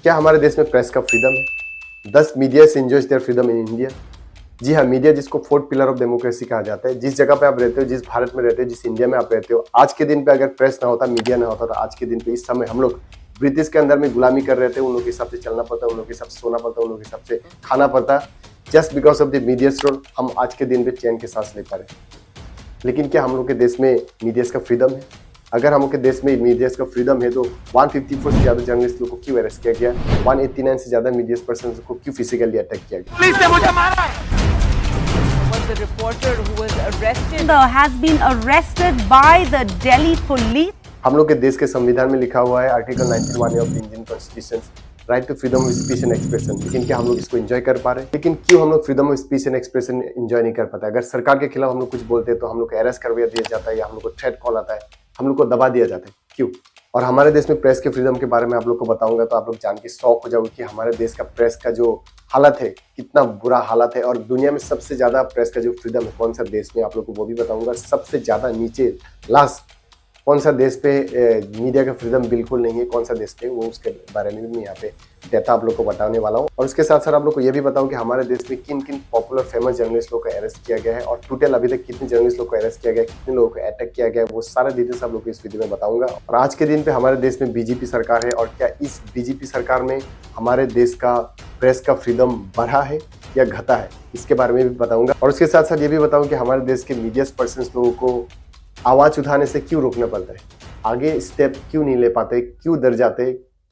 क्या हमारे देश में प्रेस का फ्रीडम है? 10 media enjoys their freedom in India. जी हाँ, मीडिया जिसको फोर्थ पिलर ऑफ डेमोक्रेसी कहा जाता है। जिस जगह पे आप रहते हो, जिस भारत में रहते हो, जिस इंडिया में आप रहते हो, आज के दिन पे अगर प्रेस ना होता, मीडिया ना होता, तो आज के दिन पे इस समय हम लोग ब्रिटिश के अंदर में गुलामी कर रहे थे। उन लोगों के हिसाब से चलना पड़ता, उन लोगों के हिसाब से सोना पड़ता, उन लोगों के हिसाब से खाना पड़ता। Just because of the media role हम आज के दिन पे चैन के सांस ले पा रहे हैं। लेकिन क्या हम लोग के देश में मीडिया का फ्रीडम है? अगर हम लोग के देश में मीडिया का फ्रीडम है तो 154 से ज्यादा जर्नलिस्ट लोगों को क्यों अरेस्ट किया गया? 189 से ज्यादा मीडिया पर्सन को क्यों फिजिकली अटैक किया गया? पुलिस ने मुझे मारा। The reporter who was arrested has been arrested by the Delhi police. हम लोग के देश के संविधान में लिखा हुआ है article 91 of Indian constitution, right to freedom of speech and expression. लेकिन क्या हम लोग इसको एंजॉय कर पा रहे हैं? लेकिन क्यों हम लोग freedom of speech and expression enjoy नहीं कर पाते? अगर सरकार के खिलाफ हम लोग कुछ बोलते हैं तो हम लोग को अरेस्ट कर दिया जाता है, या हम लोग को थ्रेट कॉल आता है, हम लोग को दबा दिया जाता है। क्यों? और हमारे देश में प्रेस के फ्रीडम के बारे में आप लोग को बताऊंगा तो आप लोग जान के शॉक हो जाओगे कि हमारे देश का प्रेस का जो हालत है, कितना बुरा हालत है। और दुनिया में सबसे ज्यादा प्रेस का जो फ्रीडम है कौन सा देश में, आप लोग को वो भी बताऊंगा। सबसे ज्यादा नीचे लास्ट कौन सा देश पे मीडिया का फ्रीडम बिल्कुल नहीं है, कौन सा देश पे, वो उसके बारे में भी मैं यहाँ पे डेटा आप लोग को बताने वाला हूँ। और उसके साथ साथ आप लोग को ये भी बताऊँ कि हमारे देश में किन किन पॉपुलर फेमस जर्नलिस्ट लोग को अरेस्ट किया गया है, और टोटल अभी तक कितने जर्नलिस्ट लोग को अरेस्ट किया गया है, कितने लोगों को अटैक किया गया है, वो सारे डिटेल्स आप लोग को इस वीडियो में बताऊंगा। और आज के दिन पे हमारे देश में बीजेपी सरकार है, और क्या इस बीजेपी सरकार में हमारे देश का प्रेस का फ्रीडम बढ़ा है या घटा है, इसके बारे में भी बताऊंगा। और उसके साथ साथ ये भी बताऊं कि हमारे देश के मीडिया पर्सन लोगों को आवाज उठाने से क्यों रोकना पड़ता है, आगे स्टेप क्यों नहीं ले पाते, क्यों डर जाते,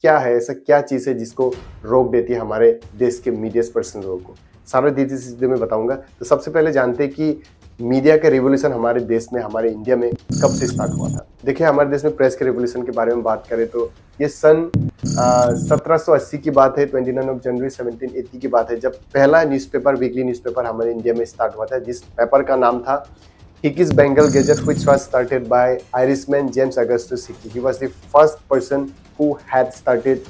क्या है ऐसा, क्या चीज़ है जिसको रोक देती है हमारे देश के मीडिया पर्सन लोगों को, सारे डिटेल्स इस वीडियो में बताऊंगा। तो सबसे पहले जानते हैं कि मीडिया का रिवोल्यूशन हमारे देश में, हमारे इंडिया में कब से स्टार्ट हुआ था। देखिए, हमारे देश में प्रेस के रिवोल्यूशन के बारे में बात करें तो ये सन 1780 की बात है, 29 ऑफ जनवरी 1780 की बात है, जब पहला न्यूज़पेपर, वीकली न्यूज़पेपर हमारे इंडिया में स्टार्ट हुआ था, जिस पेपर का नाम था Hickey's Bengal Gazette, which was started by Irishman James Augustus Hickey. He was the first person who had started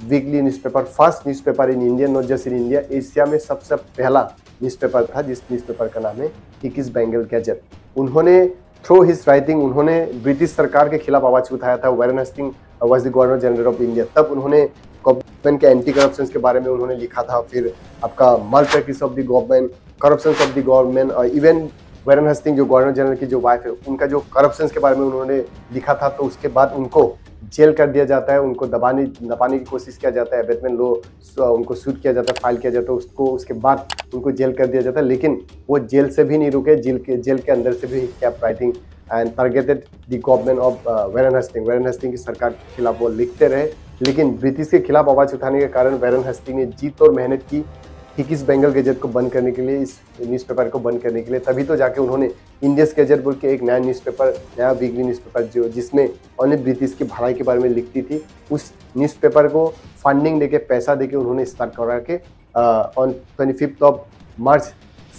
weekly newspaper, first newspaper in India, not just in India, Asia में सबसे पहला newspaper था, जिस newspaper का नाम है Hickey's Bengal Gazette। उन्होंने through his writing उन्होंने ब्रिटिश सरकार के खिलाफ आवाज उठाया था। Warren Hasting was the governor general of India, तब उन्होंने गवर्नमेंट के एंटी करप्शन के बारे में उन्होंने लिखा था। फिर आपका malpractice of the government, corruption of the government, और इवन वारेन हेस्टिंग जो गवर्नर जनरल की जो वाइफ है, उनका जो करप्शन के बारे में उन्होंने लिखा था। तो उसके बाद उनको जेल कर दिया जाता है, उनको दबाने की कोशिश किया जाता है, अबेटमेंट लो उनको शूट किया जाता है, फाइल किया जाता है उसको, उसके बाद उनको जेल कर दिया जाता है। लेकिन वो जेल से भी नहीं रुके, जेल के अंदर से भी kept writing and targeted the government of Warren Hasting की सरकार के खिलाफ वो लिखते रहे। लेकिन ब्रिटिश के खिलाफ आवाज उठाने के कारण वारेन हेस्टिंग ने जीत और मेहनत की हिकीज बेंगल गैजेट को बंद करने के लिए, इस न्यूज़पेपर को बंद करने के लिए। तभी तो जाके उन्होंने इंडियस गैजेट बोल के एक नया न्यूज़पेपर, नया वीकली न्यूज़पेपर जो जिसमें ओनली ब्रिटिश की भलाई के बारे में लिखती थी, उस न्यूज़पेपर को फंडिंग देके, पैसा देके उन्होंने स्टार्ट करा के ऑन 25 ऑफ मार्च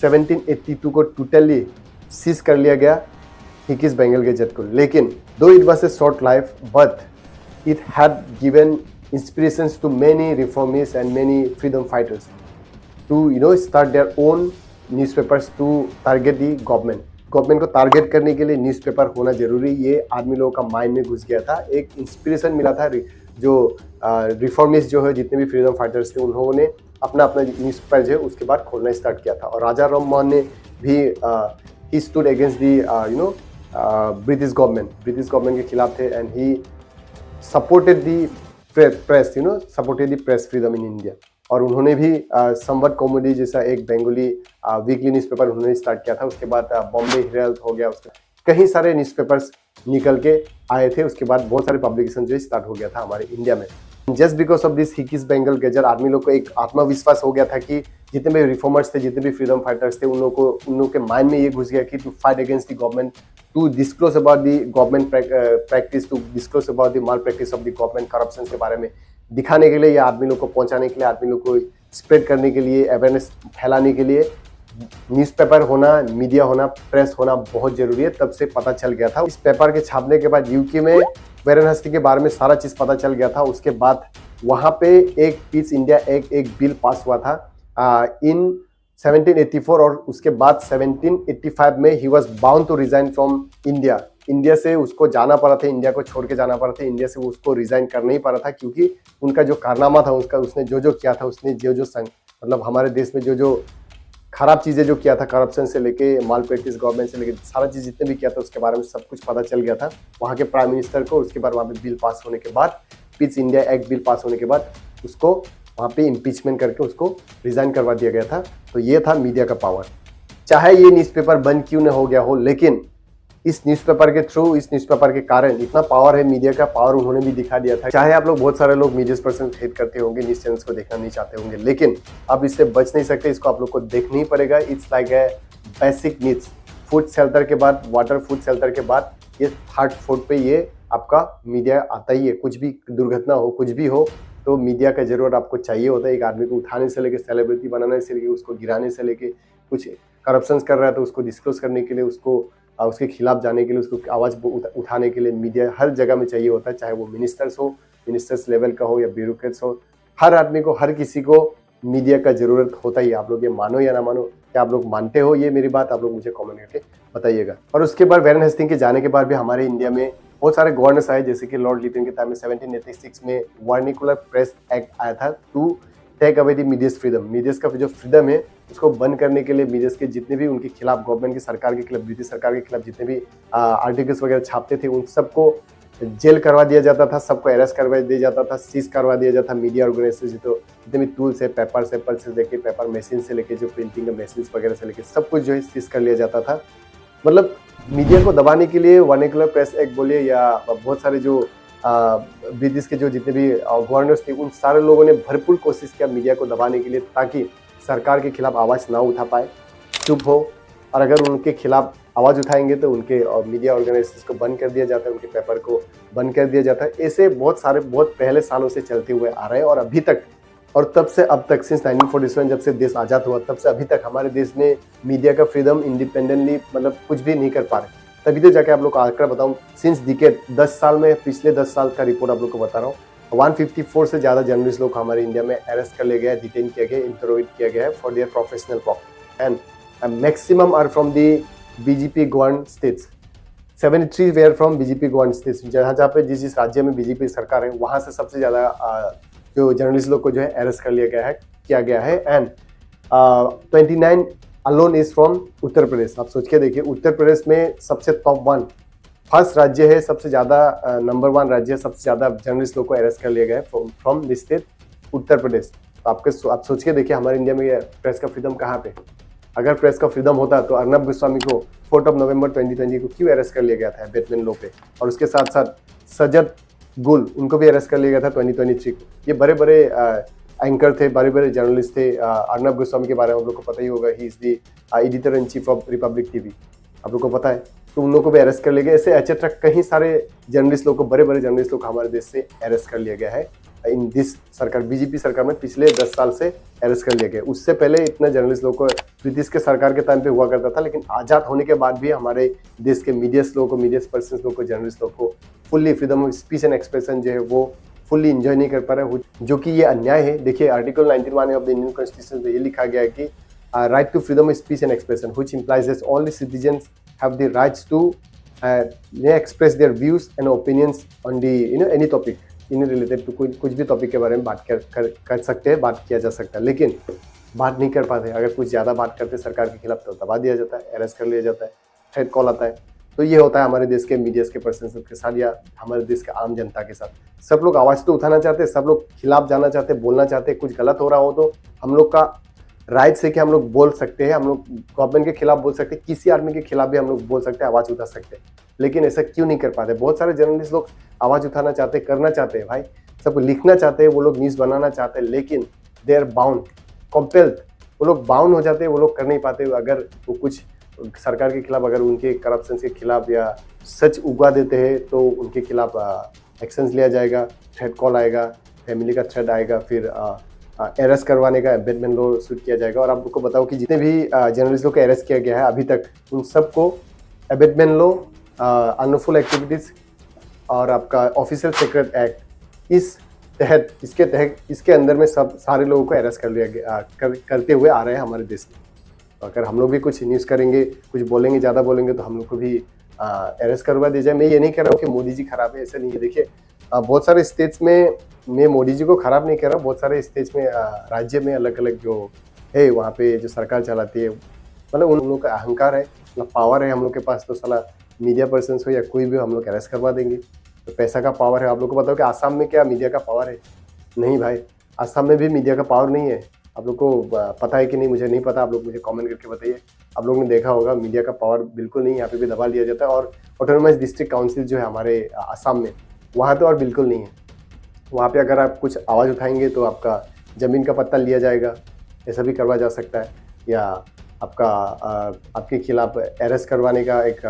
1782 को टोटली सीज कर लिया गया हिकीज बेंगल गैजेट को। लेकिन though it was a short life, but it had given inspirations to many reformist and many freedom fighters to start their own newspapers to target the government। Government को target करने के लिए newspaper होना जरूरी, ये आदमी लोगों का माइंड में घुस गया था। एक इंस्पिरेशन मिला था, जो रिफॉर्मिस्ट जो है, जितने भी फ्रीडम फाइटर्स थे, उन्होंने अपना न्यूज़पेपर जो है उसके बाद खोलना स्टार्ट किया था। और राजा राम मोहन ने भी he stood against the British government के खिलाफ थे, and he supported the press, supported the press freedom in India. और उन्होंने भी संवत कॉमेडी जैसा एक बंगाली वीकली न्यूज़पेपर उन्होंने स्टार्ट किया था। उसके बाद बॉम्बे हेराल्ड हो गया, उसके कई सारे न्यूज़पेपर्स निकल के आए थे। उसके बाद बहुत सारे पब्लिकेशन जो स्टार्ट हो गया था हमारे इंडिया में। Just because of this hickeys Bengal gadget, आदमी लोग को एक आत्मविश्वास हो गया था कि जितने भी रिफॉर्मर्स थे, जितने भी फ्रीडम फाइटर्स थे, उन लोगों के माइंड में ये घुस गया कि to fight against the government, to disclose about the government practice, to disclose about the malpractice of the government, corruption के बारे में दिखाने के लिए, या आदमी लोग को पहुंचाने के लिए, आदमी लोग को स्प्रेड करने के लिए, अवेयरनेस फैलाने के लिए न्यूज़पेपर होना, मीडिया होना, प्रेस होना बहुत जरूरी है। तब से पता चल गया था। इस पेपर के छापने के बाद यूके में वारेन हेस्टिंग के बारे में सारा चीज़ पता चल गया था। उसके बाद वहाँ पे एक पीस इंडिया एक बिल पास हुआ था इन 1784, और उसके बाद 1785 में he was bound to resign from India India से उसको जाना पड़ा था, इंडिया को छोड़ के जाना पड़ा था, इंडिया से उसको रिजाइन कर नहीं पा रहा था, क्योंकि उनका जो कारनामा था, उसने जो किया था, उसने जो मतलब हमारे देश में जो खराब चीज़ें जो किया था, करप्शन से लेके माल प्रैक्टिस, गवर्नमेंट से लेके सारा चीज़ जितने भी किया था, उसके बारे में सब कुछ पता चल गया था वहाँ के प्राइम मिनिस्टर को। उसके बाद वहाँ पे बिल पास होने के बाद, Pitt's India act bill pass होने के बाद उसको वहाँ पे इम्पीचमेंट करके उसको रिजाइन करवा दिया गया था। तो ये था मीडिया का पावर। चाहे ये न्यूज़पेपर बंद क्यों न हो गया हो, लेकिन इस न्यूज़पेपर के थ्रू, इस न्यूज़पेपर के कारण इतना पावर है, मीडिया का पावर उन्होंने भी दिखा दिया था। चाहे आप लोग, बहुत सारे लोग मीडिया पर्सन हेट करते होंगे, न्यूज़ चैनल्स को देखना नहीं चाहते होंगे, लेकिन आप इससे बच नहीं सकते, इसको आप लोग को देखना ही पड़ेगा। It's like a basic needs. Food shelter के बाद वाटर, फूड शेल्टर के बाद ये थर्ड फोर्थ पे ये आपका मीडिया आता ही है। कुछ भी दुर्घटना हो, कुछ भी हो, तो मीडिया का जरूरत आपको चाहिए होता है। एक आदमी को उठाने से लेके, सेलिब्रिटी बनाने से लेके, उसको गिराने से लेके, कुछ करप्शन कर रहा है तो उसको डिस्क्लोज करने के लिए, उसको उसके खिलाफ जाने के लिए, उसको आवाज़ उठाने के लिए मीडिया हर जगह में चाहिए होता है। चाहे वो मिनिस्टर्स हो, मिनिस्टर्स लेवल का हो या ब्यूरोक्रेट्स हो, हर आदमी को, हर किसी को मीडिया का जरूरत होता ही है। आप लोग ये मानो या ना मानो, क्या आप लोग मानते हो ये मेरी बात, आप लोग मुझे कमेंट करके बताइएगा। और उसके बाद वैरन हेस्टिंग के जाने के बाद भी हमारे इंडिया में बहुत सारे गवर्नर्स आए, जैसे कि लॉर्ड लिटन के टाइम में 1786 में वर्निकुलर प्रेस एक्ट आया था to take away the media's freedom. Media's का जो फ्रीडम है उसको बंद करने के लिए, मीडियाज के जितने भी उनके खिलाफ, गवर्नमेंट की, सरकार के खिलाफ, ब्रिटिश सरकार के खिलाफ जितने भी आर्टिकल्स वगैरह छापते थे, उन सबको जेल करवा दिया जाता था, सबको अरेस्ट करवा दिया जाता था, सीज करवा दिया जाता था। मीडिया ऑर्गेनाइजेशन जितने भी टूल्स है, पेपर से लेके, पेपर मशीन से लेके, जो प्रिंटिंग के मशीन वगैरह से लेके, सब कुछ जो है सीज कर लिया जाता था। मतलब मीडिया को दबाने के लिए वर्निकुलर प्रेस एक्ट बोलिए या बहुत सारे जो ब्रिटिश के जो जितने भी गवर्नर्स थे, उन सारे लोगों ने भरपूर कोशिश किया मीडिया को दबाने के लिए, ताकि सरकार के खिलाफ आवाज़ ना उठा पाए, चुप हो। और अगर उनके खिलाफ आवाज़ उठाएंगे तो उनके मीडिया ऑर्गेनाइजेशंस को बंद कर दिया जाता है, उनके पेपर को बंद कर दिया जाता है। ऐसे बहुत पहले सालों से चलते हुए आ रहे हैं, और अभी तक, और तब से अब तक, सिंस 1947 जब से देश आज़ाद हुआ, तब से अभी तक हमारे देश में मीडिया का फ्रीडम इंडिपेंडेंटली मतलब कुछ भी नहीं कर पा रहे। तभी तो जाके आप लोग को आकर बताऊँ, सिंस डिकेड 10 साल में, पिछले 10 साल का रिपोर्ट आप लोग को बता रहा हूँ, 154 से ज़्यादा जर्नलिस्ट लोग हमारे इंडिया में अरेस्ट कर लिया गया है, डिटेन किया गया, इंटरोगेट किया गया है for their professional work, and maximum are from the BJP govern states. 73 were from BJP govern states. जहाँ पे जिस राज्य में बीजेपी सरकार है, वहाँ से सबसे ज़्यादा जो जर्नलिस्ट लोग को जो है अरेस्ट कर लिया किया गया है। And 29 alone is from Uttar Pradesh. आप सोच के देखिए, उत्तर प्रदेश में सबसे टॉप 1 फर्स्ट राज्य है, सबसे ज़्यादा नंबर 1 राज्य है, सबसे ज़्यादा जर्नलिस्ट लोग को अरेस्ट कर लिया गया है from this state, Uttar Pradesh. तो आप सोच के देखिए, हमारे इंडिया में प्रेस का फ्रीडम कहाँ पे। अगर प्रेस का फ्रीडम होता तो अर्नब गोस्वामी को 4 नवंबर 2020 को क्यों अरेस्ट कर लिया गया था बैटमैन लॉ पे, और उसके साथ साथ सजद गुल, उनको भी अरेस्ट कर लिया गया था 2023 को। ये बड़े बड़े एंकर थे, बड़े बड़े जर्नलिस्ट थे। अर्नब गोस्वामी के बारे में आप लोग को पता ही होगा, he is the editor in chief of Republic TV, आप लोग को पता है। तो उन लोगों को भी अरेस्ट कर लिया गया। ऐसे एक्सेट्रा कई सारे जर्नलिस्ट लोग को, बड़े बड़े जर्नलिस्ट लोग हमारे देश से अरेस्ट कर लिया गया है इन दिस सरकार, बीजेपी सरकार में पिछले 10 साल से अरेस्ट कर लिया गया। उससे पहले इतना जर्नलिस्ट लोग को ब्रिटिश के सरकार के टाइम पे हुआ करता था, लेकिन आज़ाद होने के बाद भी हमारे देश के मीडियास लोग को, मीडिया पर्सन लोग को, जर्नलिस्ट लोग को fully freedom of speech and expression जो है वो फुल्ली इंजॉय नहीं कर पा रहे, जो कि ये अन्याय है। देखिए, article 91 of the Indian constitution में ये लिखा गया है कि right to freedom of speech and expression which implies that all the citizens have the rights to express their views and opinions on the any topic in related to कुछ भी topic के बारे में बात कर सकते हैं, बात किया जा सकता है, लेकिन बात नहीं कर पाते। अगर कुछ ज़्यादा बात करते सरकार के खिलाफ तो दबा दिया जाता है, अरेस्ट कर लिया जाता है, थ्रेट कॉल आता है। तो ये होता है हमारे देश के मीडिया के पर्सन के साथ, या हमारे देश के आम जनता के साथ। सब लोग आवाज़ तो उठाना चाहते हैं, सब लोग खिलाफ जाना चाहते हैं, बोलना चाहते हैं। कुछ गलत हो रहा हो तो हम लोग का राइट्स है कि हम लोग बोल सकते हैं, हम लोग गवर्नमेंट के खिलाफ बोल सकते हैं, किसी आदमी के खिलाफ भी हम लोग बोल सकते हैं, आवाज़ उठा सकते हैं। लेकिन ऐसा क्यों नहीं कर पाते? बहुत सारे जर्नलिस्ट लोग आवाज़ उठाना चाहते हैं, करना चाहते हैं भाई, सब लिखना चाहते हैं, वो लोग न्यूज़ बनाना चाहते हैं, लेकिन दे आर बाउंड, कॉम्पेल्ड, वो लोग बाउंड हो जाते हैं, वो लोग कर नहीं पाते। अगर वो कुछ सरकार के खिलाफ, अगर उनके करप्शन के खिलाफ या सच उगवा देते हैं तो उनके खिलाफ एक्शंस लिया जाएगा, थ्रेट कॉल आएगा, फैमिली का थ्रेट आएगा, फिर अरेस्ट करवाने का एबेटमेंट लॉ शूट किया जाएगा। और आपको बताओ कि जितने भी जर्नलिस्ट लोग को अरेस्ट किया गया है अभी तक, उन सबको एबेटमेंट लॉ, अनलॉफुल एक्टिविटीज़ और आपका ऑफिशियल सीक्रेट एक्ट, इसके अंदर में सब सारे लोगों को अरेस्ट कर लिया गया, करते हुए आ रहे हैं हमारे देश में। तो अगर हम लोग भी कुछ न्यूज़ करेंगे, कुछ बोलेंगे, ज़्यादा बोलेंगे तो हम लोग को भी अरेस्ट करवा दिया जाए। मैं ये नहीं कह रहा हूँ कि मोदी जी खराब है, ऐसा नहीं है। देखिए बहुत सारे स्टेट्स में, मैं मोदी जी को खराब नहीं कह रहा हूँ, बहुत सारे स्टेट्स में राज्य में अलग अलग जो है वहाँ पे जो सरकार चलाती है, मतलब उन लोगों का अहंकार है, मतलब पावर है। हम लोग के पास तो साला मीडिया पर्सन हो या कोई भी हम लोग अरेस्ट करवा देंगे, तो पैसा का पावर है। आप लोग को बताओ कि आसाम में क्या मीडिया का पावर है? नहीं भाई, आसाम में भी मीडिया का पावर नहीं है। आप लोग को पता है कि नहीं मुझे नहीं पता, आप लोग मुझे कमेंट करके बताइए। आप लोगों ने देखा होगा मीडिया का पावर बिल्कुल नहीं, यहाँ पे भी दबा लिया जाता है। और ऑटोनोमस डिस्ट्रिक्ट काउंसिल जो है हमारे आसाम में, वहाँ तो और बिल्कुल नहीं है। वहाँ पे अगर आप कुछ आवाज़ उठाएंगे तो आपका ज़मीन का पत्ता लिया जाएगा, ऐसा भी करवा जा सकता है। या आपका आपके खिलाफ अरेस्ट करवाने का एक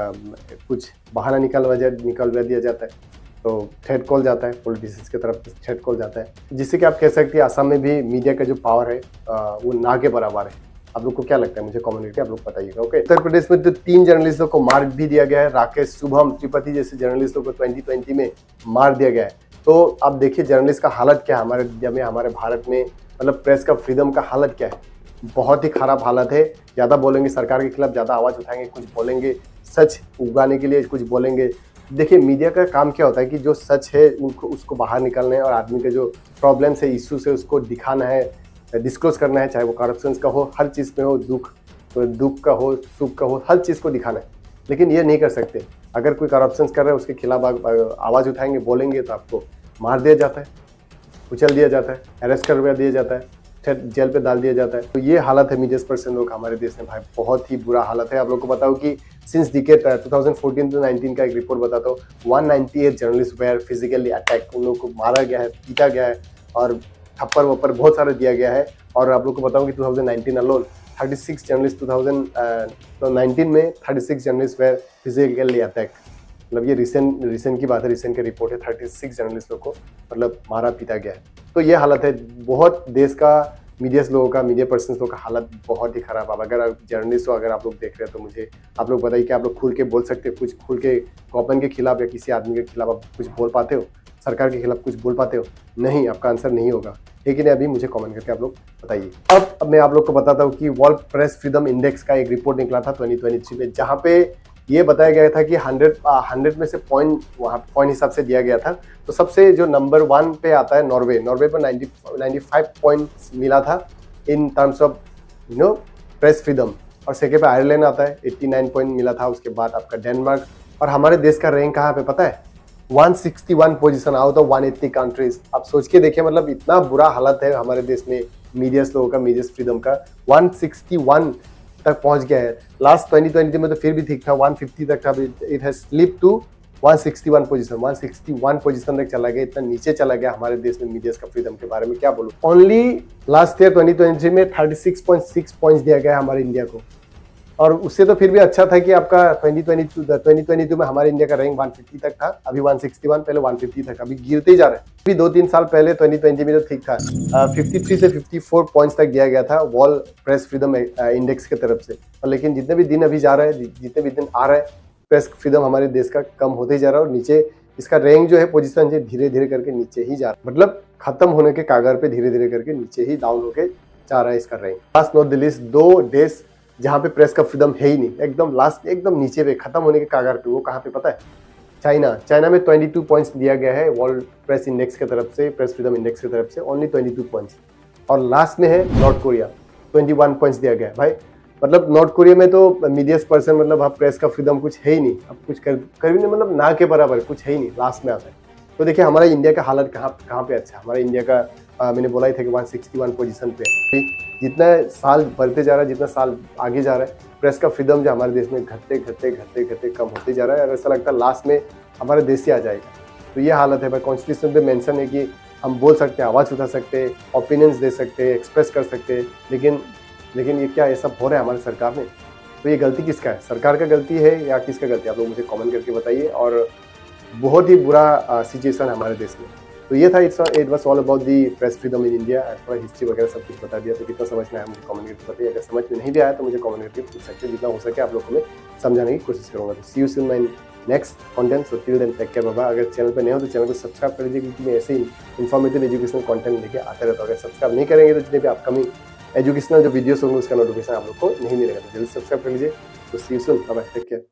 कुछ बहाना निकलवा दिया जाता है, तो थ्रेट कॉल जाता है, पॉलिटिशियंस की तरफ से थ्रेट कॉल जाता है, जिससे कि आप कह सकते हैं आसाम में भी मीडिया का जो पावर है वो ना के बराबर है। आप लोग को क्या लगता है मुझे कमेंट करके आप लोग बताइएगा। ओके, उत्तर प्रदेश में तो 3 जर्नलिस्टों को मार भी दिया गया है। राकेश, शुभम त्रिपाठी जैसे जर्नलिस्टों को 2020 में मार दिया गया है। तो आप देखिए जर्नलिस्ट का हालत क्या है हमारे इंडिया में, हमारे भारत में, मतलब प्रेस का फ्रीडम का हालत क्या है। बहुत ही खराब हालत है। ज़्यादा बोलेंगे सरकार के खिलाफ, ज़्यादा आवाज़ उठाएंगे, कुछ बोलेंगे सच उगाने के लिए कुछ बोलेंगे। देखिए मीडिया का काम क्या होता है कि जो सच है उनको उसको बाहर निकालना है, और आदमी के जो प्रॉब्लम्स है, इश्यूज है, उसको दिखाना है, डिस्क्लोज करना है, चाहे वो करप्शन का हो, हर चीज़ में हो, दुख का हो, सुख का हो, हर चीज़ को दिखाना है। लेकिन ये नहीं कर सकते। अगर कोई करप्शन कर रहा है उसके खिलाफ आवाज़ उठाएंगे, बोलेंगे तो आपको मार दिया जाता है, कुचल दिया जाता है, अरेस्ट करवा दिया जाता है, जेल पे डाल दिया जाता है। तो ये हालत है मीडिया पर्सन लोग हमारे देश में भाई, बहुत ही बुरा हालत है। आप लोग को बताओ कि सिंस डिकेड 2014 to 19 का एक रिपोर्ट बताता हूँ, 198 जर्नलिस्ट वेयर फिजिकली अटैक, उन लोग को मारा गया है, पीटा गया है, और थप्पड़ वप्पड़ बहुत सारे दिया गया है। और आप लोग को बताऊँ कि 2019 अलोन 36 जर्नलिस्ट 2019 में 36 जर्नलिस्ट वेयर फिजिकली अटैक, मतलब ये रिसेंट की बात है, रिसेंट का रिपोर्ट है। 36 जर्नलिस्टों को मतलब मारा पीटा गया है। तो ये हालत है बहुत देश का, मीडिया लोगों का, मीडिया पर्सन लोगों का हालत बहुत ही खराब है। अगर आप जर्नलिस्ट हो, अगर आप लोग देख रहे हैं तो मुझे आप लोग बताइए कि आप लोग खुल के बोल सकते हो, कुछ खुल के गवर्नमेंट के खिलाफ या किसी आदमी के खिलाफ आप कुछ बोल पाते हो? सरकार के खिलाफ कुछ बोल पाते हो? नहीं, आपका आंसर नहीं होगा। लेकिन अभी मुझे कमेंट करके आप लोग बताइए। अब मैं आप लोग को बताता हूँ कि वर्ल्ड प्रेस फ्रीडम इंडेक्स का एक रिपोर्ट निकला था 2023 में, जहाँ पे ये बताया गया था कि 100 में से पॉइंट हिसाब से दिया गया था। तो सबसे जो नंबर 1 पे आता है नॉर्वे पर 95 पॉइंट्स मिला था in terms of press freedom. और सेकेंड पे आयरलैंड आता है, 89 पॉइंट मिला था। उसके बाद आपका डेनमार्क। और हमारे देश का रैंक कहाँ पे पता है? 161 पोजीशन आउट ऑफ 180 कंट्रीज। आप सोच के देखिए, मतलब इतना बुरा हालत है हमारे देश में मीडिया लोगों का, मीडिया फ्रीडम का। 161 तक पहुंच गया है। लास्ट 2020 में तो फिर भी ठीक था, 150 तक था। It has slip to 161 position, 161 position तक चला गया। इतना नीचे चला गया हमारे देश में मीडिया का फ्रीडम के बारे में क्या बोलूं। ओनली लास्ट ईयर 2023 में 36.6 पॉइंट्स दिया गया है हमारे इंडिया को। और उससे तो फिर भी अच्छा था कि आपका 2022 में हमारे इंडिया का रैंक 150 तक था, अभी 161, पहले 150 तक, अभी गिरते ही जा रहा है। अभी 2-3 साल पहले 2020 में तो ठीक था, 53 से 54 पॉइंट्स तक दिया गया था वर्ल्ड प्रेस फ्रीडम इंडेक्स की तरफ से। और लेकिन जितने भी दिन अभी जा रहा है, जितने भी दिन आ रहा है, प्रेस फ्रीडम हमारे देश का कम होते ही जा रहा है। और नीचे इसका रैंक जो है, पोजीशन जो धीरे धीरे करके नीचे ही जा रहा है, मतलब खत्म होने के कागार पे धीरे धीरे करके नीचे ही डाउन होके जा रहा है इसका rank. Last not the list 2 देश जहाँ पे प्रेस का फ्रीडम है ही नहीं, एकदम लास्ट, एकदम नीचे पे, खत्म होने के कागार पे। वो कहाँ पे पता है? चाइना में 22 पॉइंट्स दिया गया है वर्ल्ड प्रेस इंडेक्स की तरफ से, प्रेस फ्रीडम इंडेक्स की तरफ से, ओनली 22 पॉइंट्स। और लास्ट में है नॉर्थ कोरिया, 21 पॉइंट्स दिया गया है भाई। मतलब नॉर्थ कोरिया में तो मीडिया पर्सन, मतलब आप प्रेस का फ्रीडम कुछ है ही नहीं, अब कुछ कर भी नहीं, मतलब ना के बराबर कुछ है ही नहीं, लास्ट में आता है। तो देखिए हमारा इंडिया का हालत कहाँ पे अच्छा है। हमारा इंडिया का मैंने बोला ही था कि 161 पोजीशन पे। जितना साल बढ़ते जा रहा है, जितना साल आगे जा रहा है, प्रेस का फ्रीडम जो हमारे देश में घटते कम होते जा रहा है। और ऐसा लगता है लास्ट में हमारे देश से आ जाएगा। तो ये हालत है भाई। कॉन्स्टिट्यूशन पे मेंशन है कि हम बोल सकते हैं, आवाज़ उठा सकते हैं, ओपिनियंस दे सकते हैं, एक्सप्रेस कर सकते हैं, लेकिन ये क्या ये सब हो रहा है हमारी सरकार में? तो ये गलती किसका है? सरकार का गलती है या किसका गलती है? आप लोग मुझे कमेंट करके बताइए। और बहुत ही बुरा सिचुएशन है हमारे देश में। तो ये था, it was all about the press freedom in India. थोड़ा हिस्ट्री वगैरह सब कुछ बता दिया। तो कितना समझ में आया मुझे कमेंट करके बताइए। अगर समझ में नहीं भी आया तो मुझे कमेंट करके पूछ सकते हैं, जितना हो सके आप लोग को मैं समझाने की कोशिश करूँगा। तो see you soon my next content. So till then take care, bye bye. अगर चैनल पर नए हो तो चैनल को सब्सक्राइब कर लीजिए, क्योंकि मैं ऐसे ही इन्फॉर्मेटिव एजुकेशनल कंटेंट लेके आता रहता हूँ। अगर सब्सक्राइब नहीं करेंगे तो जितने भी अपकमिंग एजुकेशनल जो वीडियोस होंगे उसका नोटिफिकेशन आप लोग को नहीं मिलेगा। तो जल्दी सब्सक्राइब कर लीजिए। तो see you soon, bye bye, take care.